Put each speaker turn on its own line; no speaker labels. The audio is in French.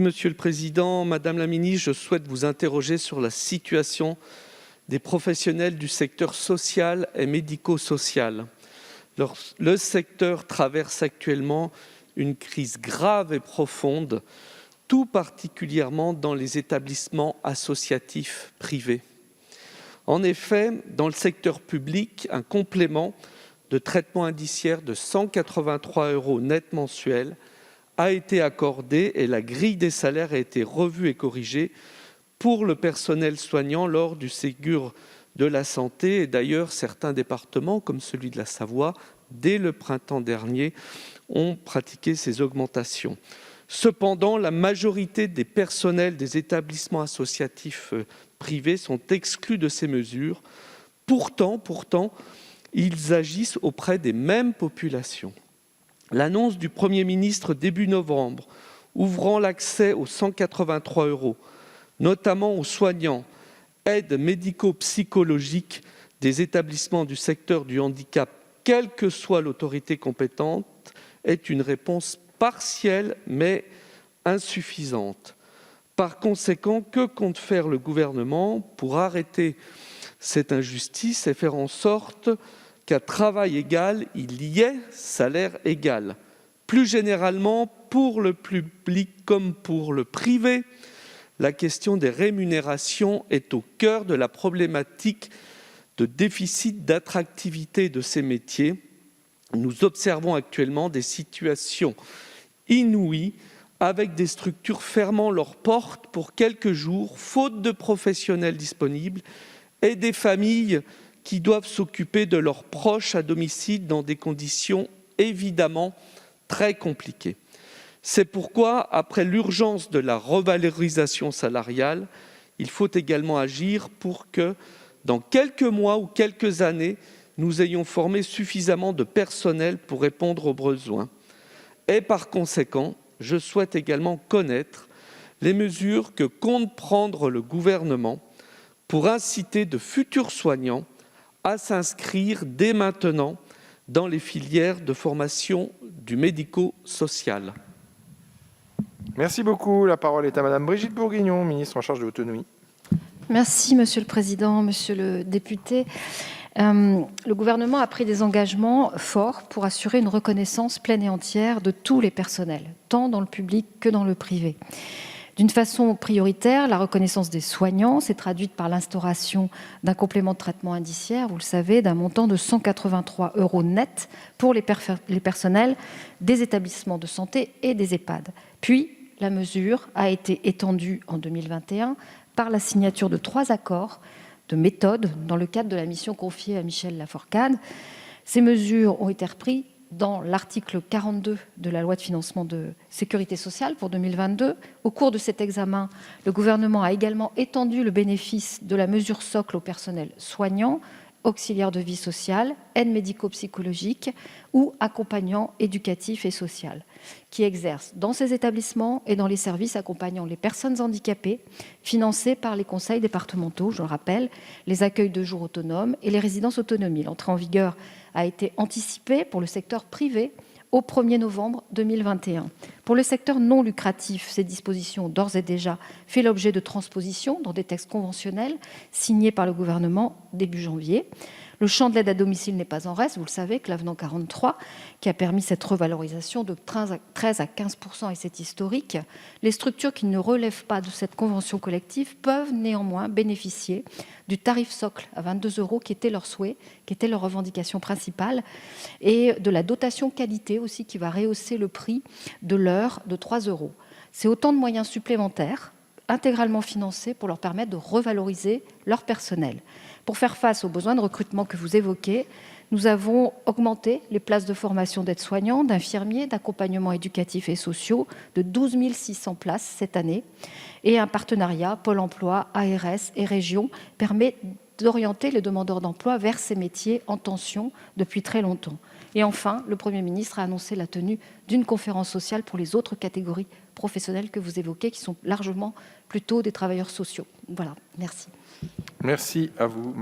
Monsieur le Président, Madame la Ministre, je souhaite vous interroger sur la situation des professionnels du secteur social et médico-social. Le secteur traverse actuellement une crise grave et profonde, tout particulièrement dans les établissements associatifs privés. En effet, dans le secteur public, un complément de traitement indiciaire de 183 € net mensuels a été accordé et la grille des salaires a été revue et corrigée pour le personnel soignant lors du Ségur de la santé. Et d'ailleurs, certains départements, comme celui de la Savoie, dès le printemps dernier, ont pratiqué ces augmentations. Cependant, la majorité des personnels des établissements associatifs privés sont exclus de ces mesures. Pourtant, ils agissent auprès des mêmes populations. L'annonce du Premier ministre début novembre, ouvrant l'accès aux 183 €, notamment aux soignants, aides médico-psychologiques des établissements du secteur du handicap, quelle que soit l'autorité compétente, est une réponse partielle mais insuffisante. Par conséquent, que compte faire le gouvernement pour arrêter cette injustice et faire en sorte qu'à travail égal, il y ait salaire égal? Plus généralement, pour le public comme pour le privé, la question des rémunérations est au cœur de la problématique de déficit d'attractivité de ces métiers. Nous observons actuellement des situations inouïes avec des structures fermant leurs portes pour quelques jours, faute de professionnels disponibles, et des familles qui doivent s'occuper de leurs proches à domicile dans des conditions évidemment très compliquées. C'est pourquoi, après l'urgence de la revalorisation salariale, il faut également agir pour que, dans quelques mois ou quelques années, nous ayons formé suffisamment de personnel pour répondre aux besoins. Et par conséquent, je souhaite également connaître les mesures que compte prendre le gouvernement pour inciter de futurs soignants à s'inscrire dès maintenant dans les filières de formation du médico-social.
Merci beaucoup. La parole est à Madame Brigitte Bourguignon, ministre en charge de l'autonomie.
Merci, Monsieur le Président, Monsieur le député. Le gouvernement a pris des engagements forts pour assurer une reconnaissance pleine et entière de tous les personnels, tant dans le public que dans le privé. D'une façon prioritaire, la reconnaissance des soignants s'est traduite par l'instauration d'un complément de traitement indiciaire, vous le savez, d'un montant de 183 € net pour les personnels des établissements de santé et des EHPAD. Puis, la mesure a été étendue en 2021 par la signature de 3 accords de méthode dans le cadre de la mission confiée à Michel Laforcade. Ces mesures ont été reprises dans l'article 42 de la loi de financement de sécurité sociale pour 2022. Au cours de cet examen, le gouvernement a également étendu le bénéfice de la mesure socle au personnel soignant, auxiliaire de vie sociale, aide médico-psychologique ou accompagnant éducatif et social, qui exercent dans ces établissements et dans les services accompagnant les personnes handicapées, financés par les conseils départementaux, je le rappelle, les accueils de jour autonomes et les résidences autonomie. L'entrée en vigueur a été anticipée pour le secteur privé au 1er novembre 2021. Pour le secteur non lucratif, ces dispositions ont d'ores et déjà fait l'objet de transpositions dans des textes conventionnels signés par le gouvernement début janvier. Le champ de l'aide à domicile n'est pas en reste, vous le savez, que l'avenant 43, qui a permis cette revalorisation de 13 à 15%, et c'est historique. Les structures qui ne relèvent pas de cette convention collective peuvent néanmoins bénéficier du tarif socle à 22 € qui était leur souhait, qui était leur revendication principale, et de la dotation qualité aussi qui va rehausser le prix de l'heure de 3 €. C'est autant de moyens supplémentaires intégralement financés pour leur permettre de revaloriser leur personnel. Pour faire face aux besoins de recrutement que vous évoquez, nous avons augmenté les places de formation d'aides-soignants, d'infirmiers, d'accompagnement éducatif et sociaux de 12 600 places cette année. Et un partenariat Pôle emploi, ARS et région permet d'orienter les demandeurs d'emploi vers ces métiers en tension depuis très longtemps. Et enfin, le Premier ministre a annoncé la tenue d'une conférence sociale pour les autres catégories professionnelles que vous évoquez, qui sont largement plutôt des travailleurs sociaux. Voilà, merci.
Merci à vous.